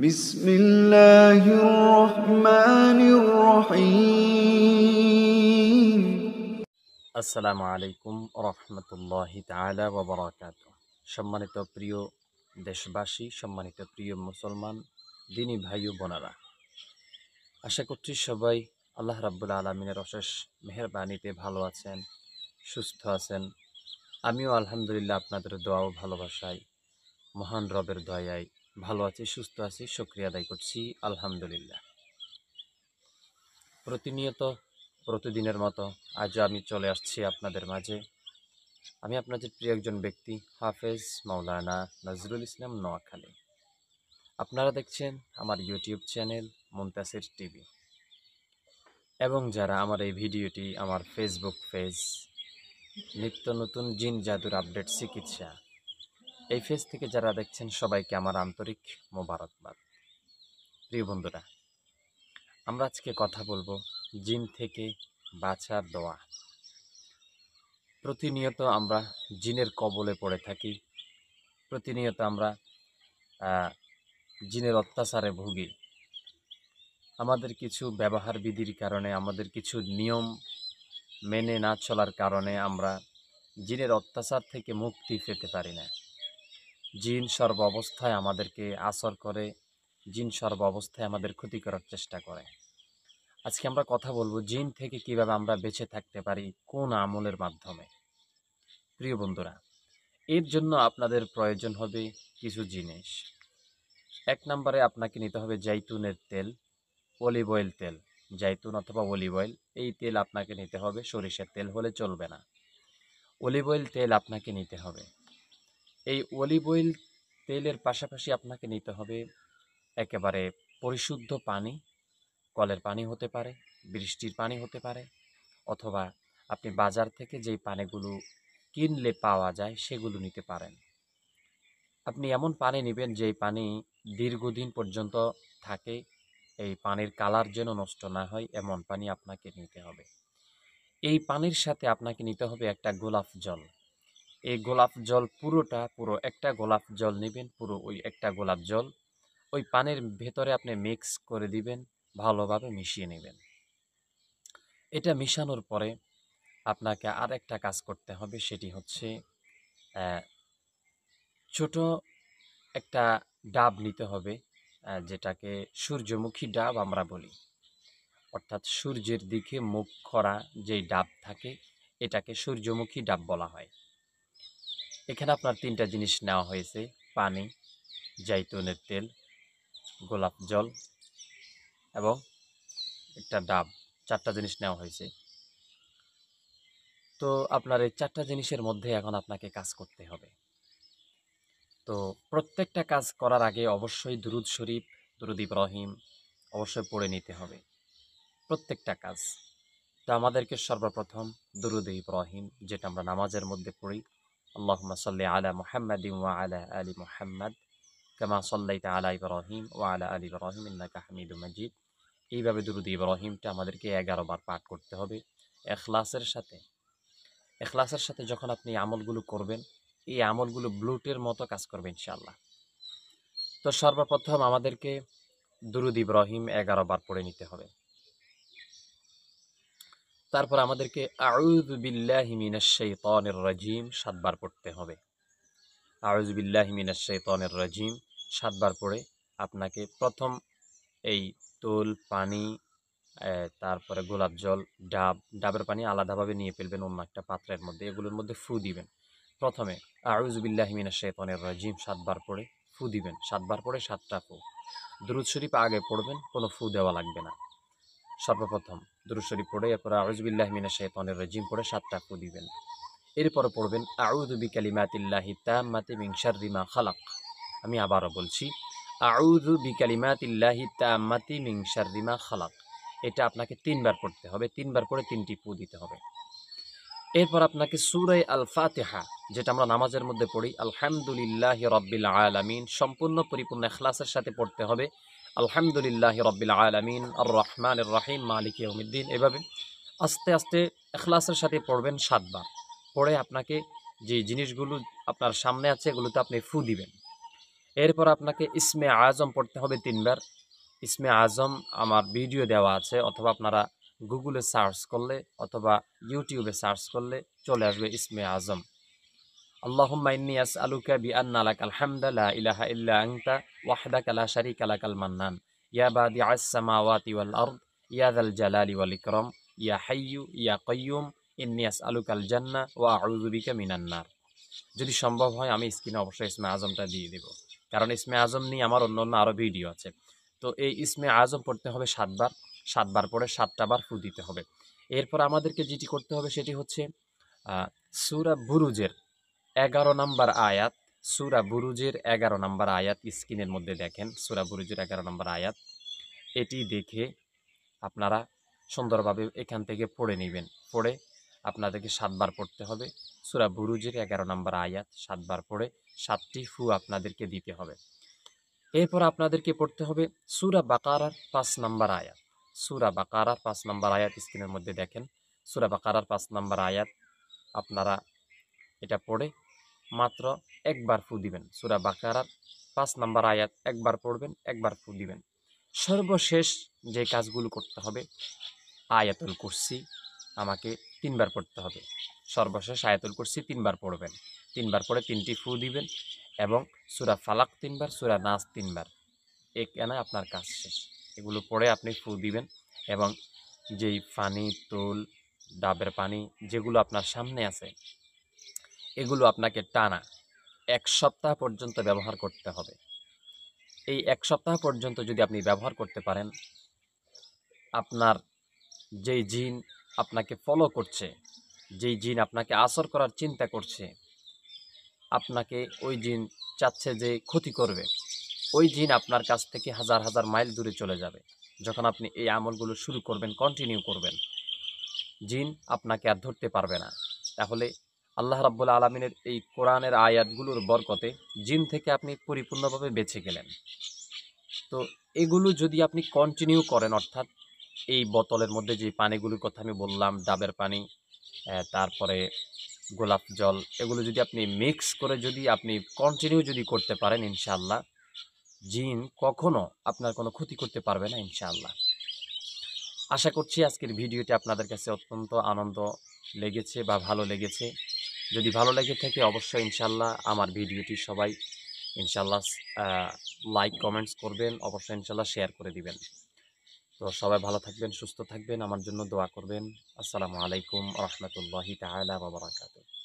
بسم الله الرحمن الرحيم আসসালামু আলাইকুম রহমতুল্লাহি তাআলা ওয়া বারাকাতুহু। সম্মানিত প্রিয় দেশবাসী, সম্মানিত প্রিয় মুসলমান দিনী ভাই ও বোনেরা, আশা করছি সবাই আল্লাহ রাব্বুল আলামিনের অশেষ মেহেরবানিতে ভালো আছেন, সুস্থ আছেন। আমিও আলহামদুলিল্লাহ আপনাদের দোয়া ও ভালোবাসায় মহান রবের দয়ায় ভালো আছি, সুস্থ আছি, শুকরিয়া আদায় করছি আলহামদুলিল্লাহ। প্রতিনিয়ত প্রতিদিনের মতো আজও আমি চলে আসছি আপনাদের মাঝে। আমি আপনাদের প্রিয় একজন ব্যক্তি, হাফেজ মাওলানা নজরুল ইসলাম নোয়াখালী। আপনারা দেখছেন আমার ইউটিউব চ্যানেল মুনতাসির টিভি, এবং যারা আমার এই ভিডিওটি আমার ফেসবুক পেজ নিত্য নতুন জিন জাদুর আপডেট চিকিৎসা এই পেজ থেকে যারা দেখছেন, সবাইকে আমার আন্তরিক মোবারকবাদ। প্রিয় বন্ধুরা, আমরা আজকে কথা বলবো জিন থেকে বাঁচার দোয়া। প্রতিনিয়ত আমরা জিনের কবলে পড়ে থাকি, প্রতিনিয়ত আমরা জিনের অত্যাচারে ভুগি। আমাদের কিছু ব্যবহার বিধির কারণে, আমাদের কিছু নিয়ম মেনে না চলার কারণে আমরা জিনের অত্যাচার থেকে মুক্তি পেতে পারি না। জিন সর্ব অবস্থায় আমাদেরকে আসর করে, জিন সর্ব অবস্থায় আমাদের ক্ষতি করার চেষ্টা করে। আজকে আমরা কথা বলবো জিন থেকে কিভাবে আমরা বেঁচে থাকতে পারি, কোন আমলের মাধ্যমে। প্রিয় বন্ধুরা, এর জন্য আপনাদের প্রয়োজন হবে কিছু জিনিস। এক নম্বরে আপনাকে নিতে হবে জাইতুনের তেল, অলিভ অয়েল তেল, জাইতুন অথবা অলিভ অয়েল, এই তেল আপনাকে নিতে হবে। সরিষার তেল হলে চলবে না, অলিভ অয়েল তেল আপনাকে নিতে হবে। এই অলিভ অয়েল তেলের পাশাপাশি আপনাকে নিতে হবে একেবারে পরিশুদ্ধ পানি। কলের পানি হতে পারে, বৃষ্টির পানি হতে পারে, অথবা আপনি বাজার থেকে যেই পানিগুলো কিনলে পাওয়া যায় সেগুলো নিতে পারেন। আপনি এমন পানি নেবেন যেই পানি দীর্ঘদিন পর্যন্ত থাকে, এই পানির কালার যেন নষ্ট না হয়, এমন পানি আপনাকে নিতে হবে। এই পানির সাথে আপনাকে নিতে হবে একটা গোলাপ জল। এই গোলাপ জল পুরো একটা গোলাপ জল নেবেন, পুরো ওই একটা গোলাপ জল ওই পানির ভেতরে আপনি মিক্স করে দিবেন, ভালোভাবে মিশিয়ে নেবেন। এটা মিশানোর পরে আপনাকে আর একটা কাজ করতে হবে, সেটি হচ্ছে ছোট একটা ডাব নিতে হবে, যেটাকে সূর্যমুখী ডাব আমরা বলি, অর্থাৎ সূর্যের দিকে মুখ করা যেই ডাব থাকে, এটাকে সূর্যমুখী ডাব বলা হয়। এখানে আপনার তিনটা জিনিস নেওয়া হয়েছে: পানি, জাইতুনের তেল, গোলাপ জল এবং একটা ডাব। চারটা জিনিস নেওয়া হয়েছে। তো আপনার এই চারটা জিনিসের মধ্যে এখন আপনাকে কাজ করতে হবে। তো প্রত্যেকটা কাজ করার আগে অবশ্যই দুরুদ শরীফ, দুরুদ ইব্রাহিম অবশ্যই পড়ে নিতে হবে প্রত্যেকটা কাজ। তো আমাদেরকে সর্বপ্রথম দুরুদ ইব্রাহিম, যেটা আমরা নামাজের মধ্যে পড়ি, আল্লাহুম্মা সাল্লি আলা মুহাম্মাদিন ওয়া আলা আলি মুহাম্মাদ কামা সাল্লাইতা আলা ইব্রাহিম ওয়া আলা আলি ইব্রাহিম ইন্নাকা হামিদুম মাজিদ। এইভাবে দুরুদ ইব্রাহিমটা আমাদেরকে 11 বার পাঠ করতে হবে এখলাসের সাথে। এখলাসের সাথে যখন আপনি আমলগুলো করবেন, এই আমলগুলো ব্লুটের মতো কাজ করবে ইনশাআল্লাহ। তো সর্বপ্রথম আমাদেরকে দুরুদ ইব্রাহিম 11 বার পড়ে নিতে হবে। তারপর আমাদেরকে আউযু বিল্লাহি মিনাশ শাইতানির রাজিম 7 বার পড়তে হবে। আউযু বিল্লাহি মিনাশ শাইতানির রাজিম 7 বার পড়ে আপনাকে প্রথম এই তুল, পানি, তারপরে গোলাপ জল, ডাবের পানি আলাদাভাবে নিয়ে ফেলবেন অন্য একটা পাত্রের মধ্যে। এগুলোর মধ্যে ফু দিবেন। প্রথমে আউযু বিল্লাহি মিনাশ শাইতানির রাজিম 7 বার পড়ে ফু দিবেন। 7 বার পড়ে 7টা ফু। দুরূদ শরীফ আগে পড়বেন, কোনো ফু দেওয়া লাগবে না। সর্বপ্রথম দুরূদ শরীফ পড়ে এরপর আউযু বিল্লাহি মিনাশ শাইতানির রাজিম পড়ে 7টা ফু দিবেন। এরপরে পড়বেন আউযু বিকালিমাতিল্লাহি তাম্মাতি মিন শাররি মা খালাক। আমি আবারও বলছি, আউযু বিকালিমাতিল্লাহি তাম্মাতি মিন শাররি মা খালাক। এটা আপনাকে 3 বার পড়তে হবে। 3 বার পড়ে 3টি ফু দিতে হবে। এরপর আপনাকে সূরা আল ফাতিহা, যেটা আমরা নামাজের মধ্যে পড়ি, আলহামদুলিল্লাহি রাব্বিল আলামিন, সম্পূর্ণ পরিপূর্ণ ইখলাসের সাথে পড়তে হবে। আলহামদুলিল্লাহি রাব্বিল আলামিন আর রহমানির রহিম মালিকি ইয়াউমিদ্দিন। এভাবে আস্তে আস্তে ইখলাসের সাথে পড়বেন 7 বার। পড়ে আপনাকে যে জিনিসগুলো আপনার সামনে আছে এগুলোতে আপনি ফু দিবেন। এরপর আপনাকে ইসমে আজম পড়তে হবে 3 বার। ইসমে আজম আমার ভিডিও দেওয়া আছে, অথবা আপনারা গুগলে সার্চ করলে অথবা ইউটিউবে সার্চ করলে চলে আসবে ইসমে আজম। আল্লাহুম্মা ইন্নী আসআলুকা বিআন্না লাকাল হামদা লা ইলাহা ইল্লা আনতা ওয়াহদাকা লা শারীকা লাকাল মান্নান ইয়া বাদিআস সামাওয়াতি ওয়াল আরদ ইয়া যাল জালালি ওয়াল ইকরাম ইয়া হাইয়্যু ইয়া কাইয়্যুম ইন্নী আসআলুকাল জান্নাহ ওয়া আউযু বিকা মিনান নার। যদি সম্ভব হয় আমি স্ক্রিনে অবশ্যই ইসমে আজমটা দিয়ে দেব, কারণ ইসমে আজম নিয়ে আমার অন্য আরও ভিডিও আছে। তো এই ইসমে আজম পড়তে হবে 7 বার, 7 বার পরে 7টা বার ফু দিতে হবে। এরপর আমাদেরকে যেটি করতে হবে সেটি হচ্ছে সূরা বুরুজের 11 নম্বর আয়াত, সূরা বুরুজের 11 নম্বর আয়াত স্ক্রিনের মধ্যে দেখেন, সূরা বুরুজের 11 নম্বর আয়াত। এটি দেখে আপনারা সুন্দরভাবে এখান থেকে পড়ে নেবেন। পড়ে আপনাদেরকে 7 বার পড়তে হবে। সূরা বুরুজের 11 নম্বর আয়াত 7 বার পড়ে 7টি ফু আপনাদেরকে দিতে হবে। এরপর আপনাদেরকে পড়তে হবে সূরা বাকারার 5 নম্বর আয়াত। সূরা বাকারার 5 নম্বর আয়াত স্ক্রিনের মধ্যে দেখেন। সূরা বাকারার 5 নম্বর আয়াত আপনারা এটা পড়ে মাত্র একবার ফু দিবেন। সূরা বাকারার 5 নম্বর আয়াত একবার পড়বেন, একবার ফু দিবেন। সর্বশেষ যে কাজগুলো করতে হবে, আয়াতুল কুরসি আমাকে 3 বার পড়তে হবে। সর্বশেষ আয়াতুল কুরসি 3 বার পড়বেন। 3 বার পড়ে 3টি ফু দিবেন এবং সূরা ফালাক 3 বার, সূরা নাস 3 বার। এখানে আপনার কাজ শেষ। এগুলো পড়ে আপনি ফু দিবেন এবং যেই পানি, তুল, ডাবের পানি যেগুলো আপনার সামনে আছে, এগুলো আপনাকে টানা 1 সপ্তাহ পর্যন্ত ব্যবহার করতে হবে। এই 1 সপ্তাহ পর্যন্ত যদি আপনি ব্যবহার করতে পারেন, আপনার যেই জিন আপনাকে ফলো করছে, যেই জিন আপনাকে আসর করার চিন্তা করছে, আপনাকে ওই জিন চাচ্ছে যে ক্ষতি করবে, ওই জিন আপনার কাছ থেকে হাজার হাজার মাইল দূরে চলে যাবে। যখন আপনি এই আমলগুলো শুরু করবেন, কন্টিনিউ করবেন, জিন আপনাকে আর ধরতে পারবে না। তাহলে আল্লাহ রাব্বুল আলামিনের এই কোরআনের আয়াতগুলোর বরকতে জিন থেকে আপনি পরিপূর্ণভাবে বেঁচে গেলেন। তো এগুলো যদি আপনি কন্টিনিউ করেন, অর্থাৎ এই বোতলের মধ্যে যে পানিগুলোর কথা আমি বললাম, ডাবের পানি, তারপরে গোলাপ জল, এগুলো যদি আপনি মিক্স করে যদি আপনি কন্টিনিউ যদি করতে পারেন, ইনশাআল্লাহ জিন কখনো আপনার কোনো ক্ষতি করতে পারবে না ইনশাআল্লাহ। আশা করছি আজকের ভিডিওটি আপনাদের কাছে অত্যন্ত আনন্দ লেগেছে বা ভালো লেগেছে। যদি ভালো লেগে থাকে অবশ্যই ইনশাআল্লাহ আমার ভিডিওটি সবাই ইনশাআল্লাহ লাইক কমেন্টস করবেন, অবশ্যই ইনশাআল্লাহ শেয়ার করে দিবেন। তো সবাই ভালো থাকবেন, সুস্থ থাকবেন, আমার জন্য দোয়া করবেন। আসসালামু আলাইকুম ওয়া রাহমাতুল্লাহি তাআলা ওয়া বারাকাতুহু।